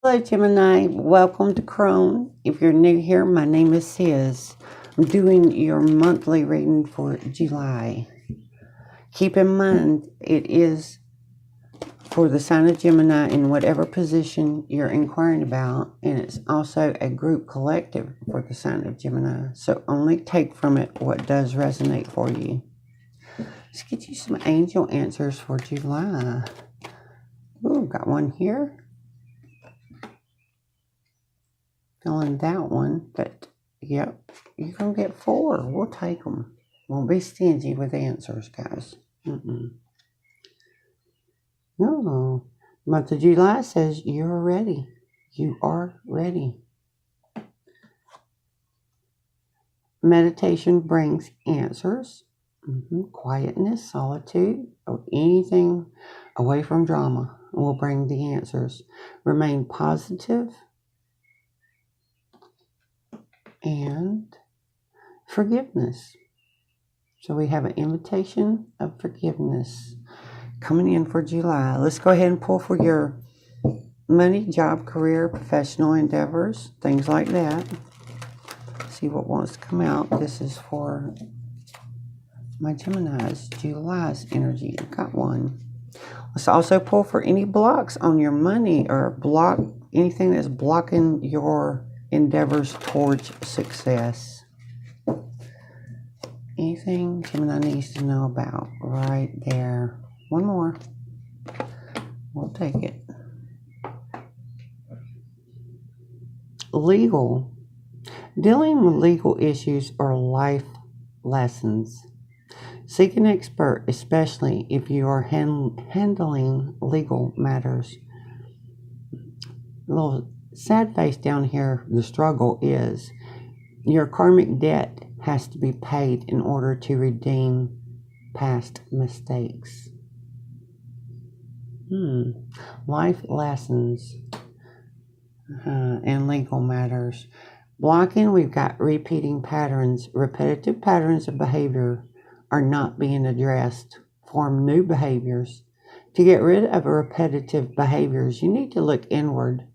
Hello, Gemini. Welcome to Crone. If you're new here, my name is Sis. I'm doing your monthly reading for July. Keep in mind, it is for the sign of Gemini in whatever position you're inquiring about, and it's also a group collective for the sign of Gemini. So only take from it what does resonate for you. Let's get you some angel answers for July. Ooh, got one here. Feeling that one, but yep, you're gonna get 4. We'll take them. Won't be stingy with answers, guys. No, month of July says you're ready. You are ready. Meditation brings answers, quietness, solitude, or anything away from drama will bring the answers. Remain positive. And forgiveness. So we have an invitation of forgiveness coming in for July. Let's go ahead and pull for your money, job, career, professional endeavors, things like that. See what wants to come out. This is for my Gemini's, July's energy. I got one. Let's also pull for any blocks on your money or anything that's blocking your endeavors towards success. Anything Gemini needs to know about right there. One more. We'll take it. Legal. Dealing with legal issues or life lessons. Seek an expert, especially if you are handling legal matters. A little sad face down here, the struggle is your karmic debt has to be paid in order to redeem past mistakes. Life lessons and legal matters. Blocking, we've got repeating patterns. Repetitive patterns of behavior are not being addressed. Form new behaviors. To get rid of repetitive behaviors, you need to look inward.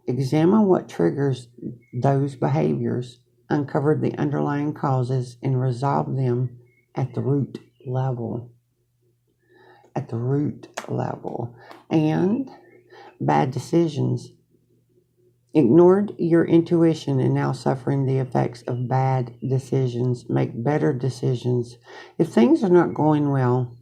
Examine what triggers those behaviors, uncover the underlying causes, and resolve them at the root level. And bad decisions. Ignored your intuition and now suffering the effects of bad decisions. Make better decisions. If things are not going well,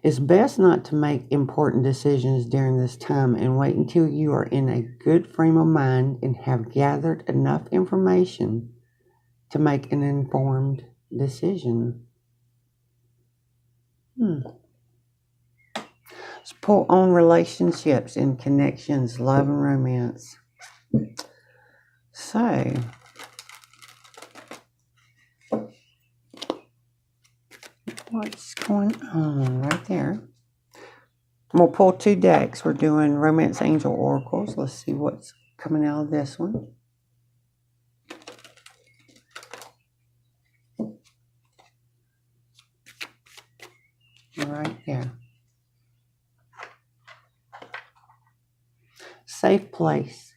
it's best not to make important decisions during this time and wait until you are in a good frame of mind and have gathered enough information to make an informed decision. Let's pull on relationships and connections, love and romance. So, what's going on right there? We'll pull 2 decks. We're doing Romance Angel Oracles. Let's see what's coming out of this one. Right there. Safe place.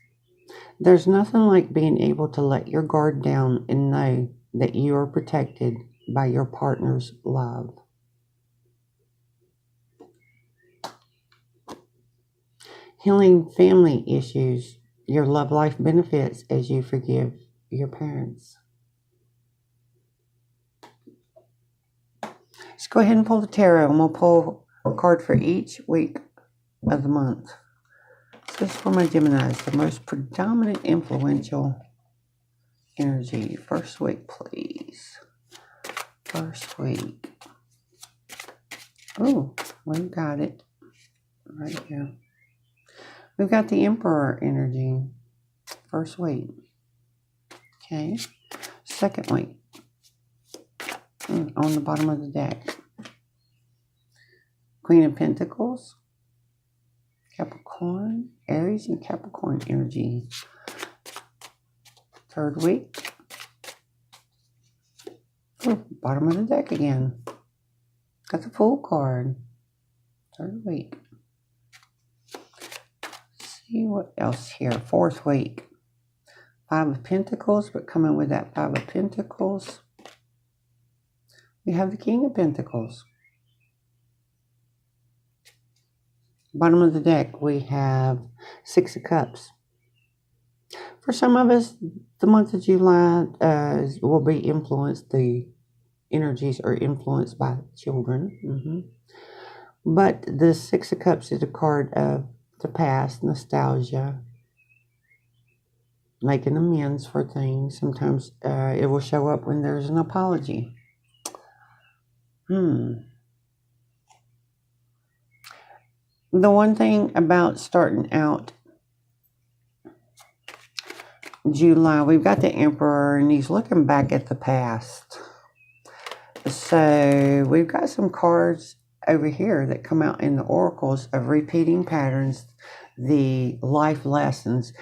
There's nothing like being able to let your guard down and know that you are protected by your partner's love. Healing family issues. Your love life benefits as you forgive your parents. Let's go ahead and pull the tarot, and we'll pull a card for each week of the month. So this is for my Geminis, the most predominant, influential energy. First week, please. First week. Oh, we've got it right here. We've got the Emperor energy. First week. Okay. Second week. On the bottom of the deck. Queen of Pentacles. Capricorn. Aries and Capricorn energy. Third week. Bottom of the deck again. Got the Fool card. Third week. see what else here. Fourth week. Five of Pentacles, but coming with that Five of Pentacles, we have the King of Pentacles. Bottom of the deck, we have Six of Cups. For some of us, the month of July will be influenced, the energies are influenced by children. But the Six of Cups is a card of the past, nostalgia, making amends for things. Sometimes it will show up when there's an apology. The one thing about starting out July, we've got the Emperor, and he's looking back at the past. So we've got some cards over here that come out in the oracles of repeating patterns, the life lessons.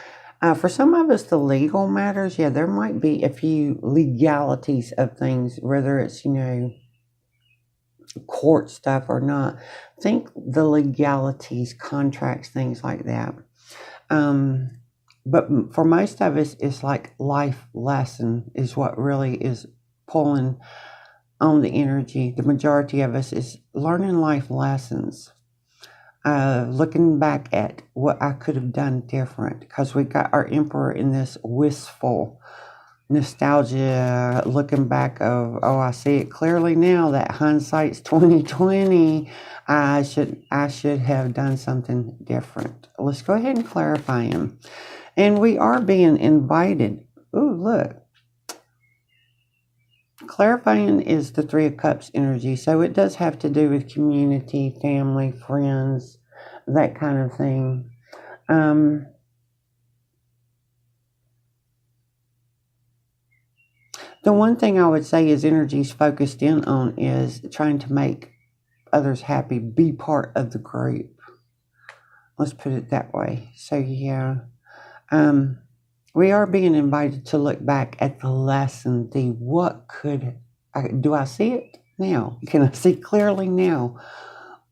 For some of us, the legal matters, yeah, there might be a few legalities of things, whether it's, court stuff or not. Think the legalities, contracts, things like that. But for most of us, it's like life lesson is what really is pulling on the energy. The majority of us is learning life lessons. Looking back at what I could have done different, because we got our Emperor in this wistful nostalgia, looking back of, oh, I see it clearly now that hindsight's 2020. I should have done something different. Let's go ahead and clarify him. And we are being invited. Ooh, look. Clarifying is the Three of Cups energy, so it does have to do with community, family, friends, that kind of thing. The one thing I would say is energy's focused in on is trying to make others happy, be part of the group. Let's put it that way. So, yeah. We are being invited to look back at the lesson, do I see it now? Can I see clearly now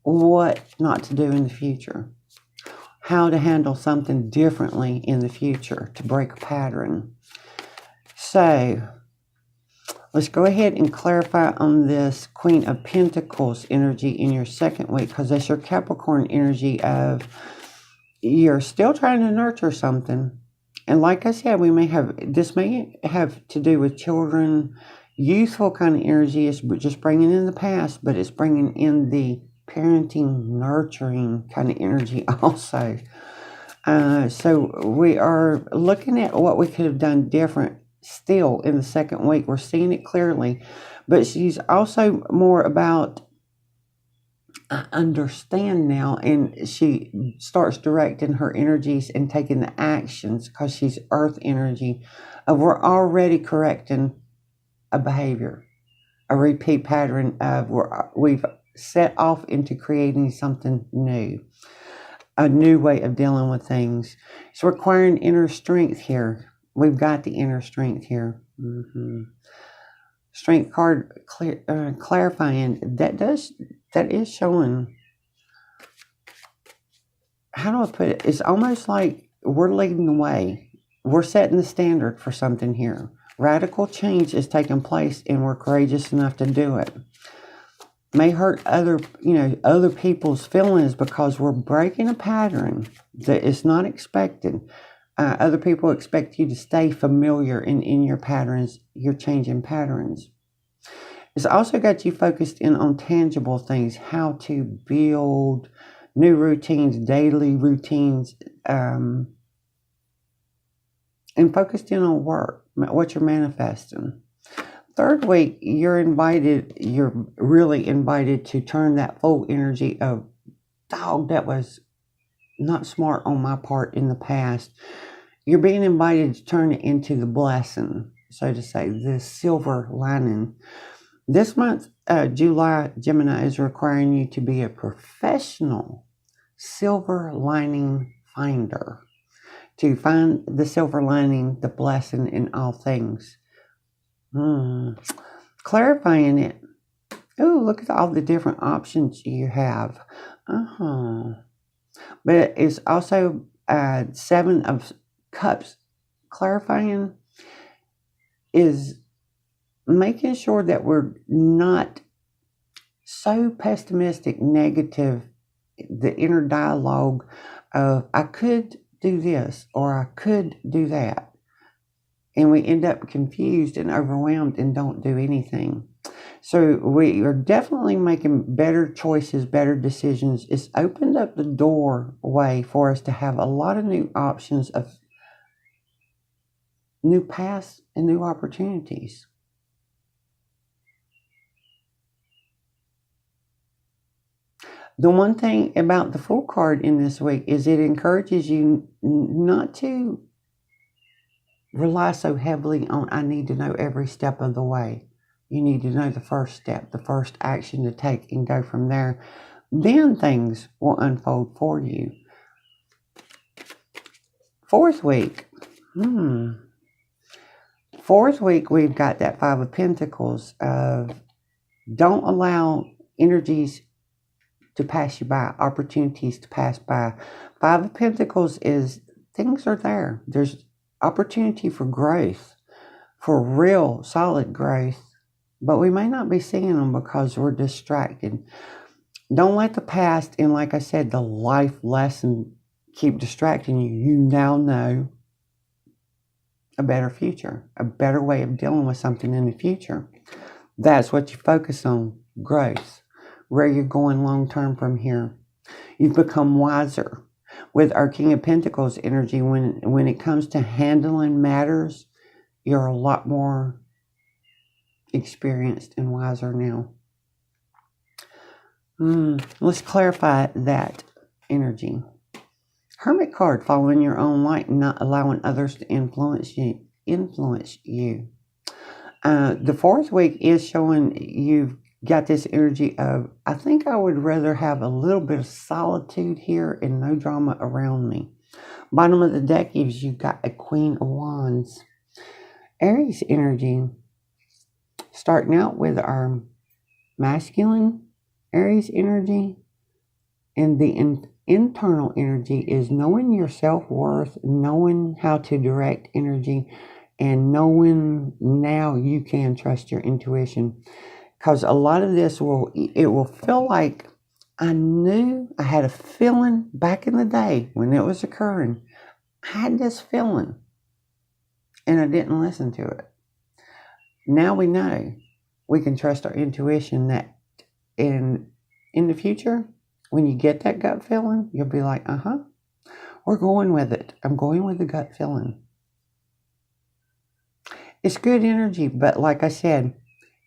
what not to do in the future? How to handle something differently in the future to break a pattern. So, let's go ahead and clarify on this Queen of Pentacles energy in your second week, because that's your Capricorn energy of you're still trying to nurture something. And like I said, this may have to do with children, youthful kind of energy. Is just bringing in the past, but it's bringing in the parenting, nurturing kind of energy also. So we are looking at what we could have done different still in the second week. We're seeing it clearly, but she's also more about I understand now, and she starts directing her energies and taking the actions because she's earth energy. We're already correcting a behavior, a repeat pattern of we've set off into creating something new, a new way of dealing with things. It's requiring inner strength here. We've got the inner strength here. Strength card clarifying that is showing, how do I put it? It's almost like we're leading the way. We're setting the standard for something here. Radical change is taking place, and we're courageous enough to do it. May hurt other people's feelings because we're breaking a pattern that is not expected. Other people expect you to stay familiar in your patterns. You're changing patterns. It's also got you focused in on tangible things, how to build new routines, daily routines, and focused in on work, what you're manifesting. Third week, you're really invited to turn that full energy of, dog, that was not smart on my part in the past. You're being invited to turn it into the blessing, so to say, the silver lining. This month, July, Gemini is requiring you to be a professional silver lining finder, to find the silver lining, the blessing in all things. Clarifying it. Oh, look at all the different options you have. But it's also Seven of Cups clarifying is making sure that we're not so pessimistic, negative, the inner dialogue of I could do this or I could do that. And we end up confused and overwhelmed and don't do anything. So we are definitely making better choices, better decisions. It's opened up the doorway for us to have a lot of new options of new paths and new opportunities. The one thing about the Fool card in this week is it encourages you not to rely so heavily on I need to know every step of the way. You need to know the first step, the first action to take, and go from there. Then things will unfold for you. Fourth week. Fourth week, we've got that Five of Pentacles of don't allow energies to pass you by, opportunities to pass by. Five of Pentacles is things are there. There's opportunity for growth, for real solid growth, but we may not be seeing them because we're distracted. Don't let the past and, like I said, the life lesson keep distracting you. You now know a better future, a better way of dealing with something in the future. That's what you focus on, growth, where you're going long term from here. You've become wiser. With our King of Pentacles energy, when it comes to handling matters, you're a lot more experienced and wiser now. Let's clarify that energy. Hermit card, following your own light and not allowing others to influence you. The fourth week is showing you've got this energy of, I think I would rather have a little bit of solitude here and no drama around me. Bottom of the deck gives you got a Queen of Wands. Aries energy, starting out with our masculine Aries energy, and the internal energy is knowing your self-worth, knowing how to direct energy, and knowing now you can trust your intuition. Because a lot of this will feel like I knew, I had a feeling back in the day when it was occurring. I had this feeling and I didn't listen to it. Now we know we can trust our intuition, that in the future, when you get that gut feeling, you'll be like, we're going with it. I'm going with the gut feeling. It's good energy, but like I said,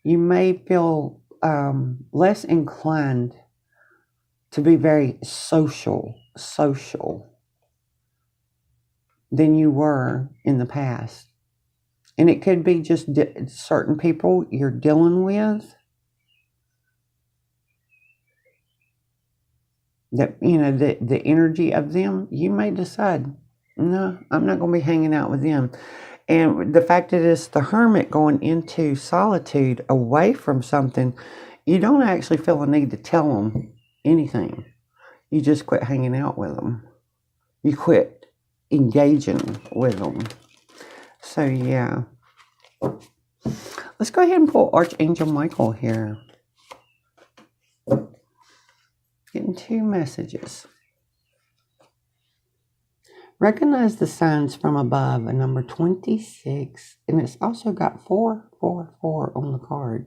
you may feel less inclined to be very social than you were in the past. And it could be just certain people you're dealing with that, the energy of them, you may decide, no, I'm not going to be hanging out with them. And the fact that it's the Hermit going into solitude away from something, you don't actually feel a need to tell them anything. You just quit hanging out with them. You quit engaging with them. So, yeah. Let's go ahead and pull Archangel Michael here. Getting 2 messages. Recognize the signs from above, a number 26, and it's also got 444 on the card.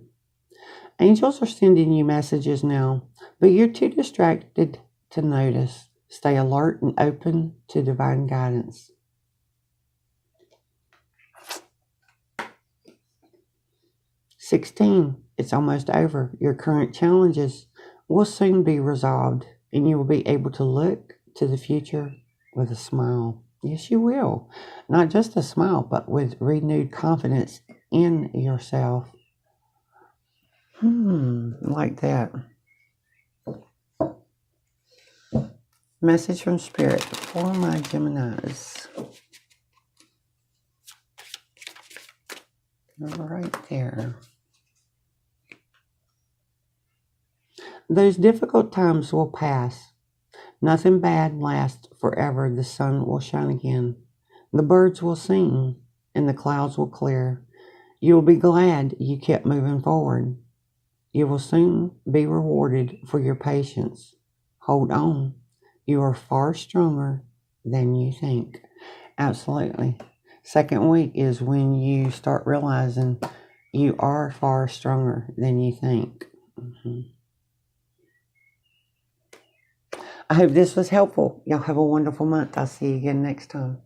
Angels are sending you messages now, but you're too distracted to notice. Stay alert and open to divine guidance. "16, it's almost over. Your current challenges will soon be resolved, and you will be able to look to the future with a smile." Yes, you will. Not just a smile, but with renewed confidence in yourself. Like that. Message from Spirit for my Geminis. Right there. Those difficult times will pass. Nothing bad lasts forever. The sun will shine again. The birds will sing and the clouds will clear. You will be glad you kept moving forward. You will soon be rewarded for your patience. Hold on. You are far stronger than you think. Absolutely. Second week is when you start realizing you are far stronger than you think. I hope this was helpful. Y'all have a wonderful month. I'll see you again next time.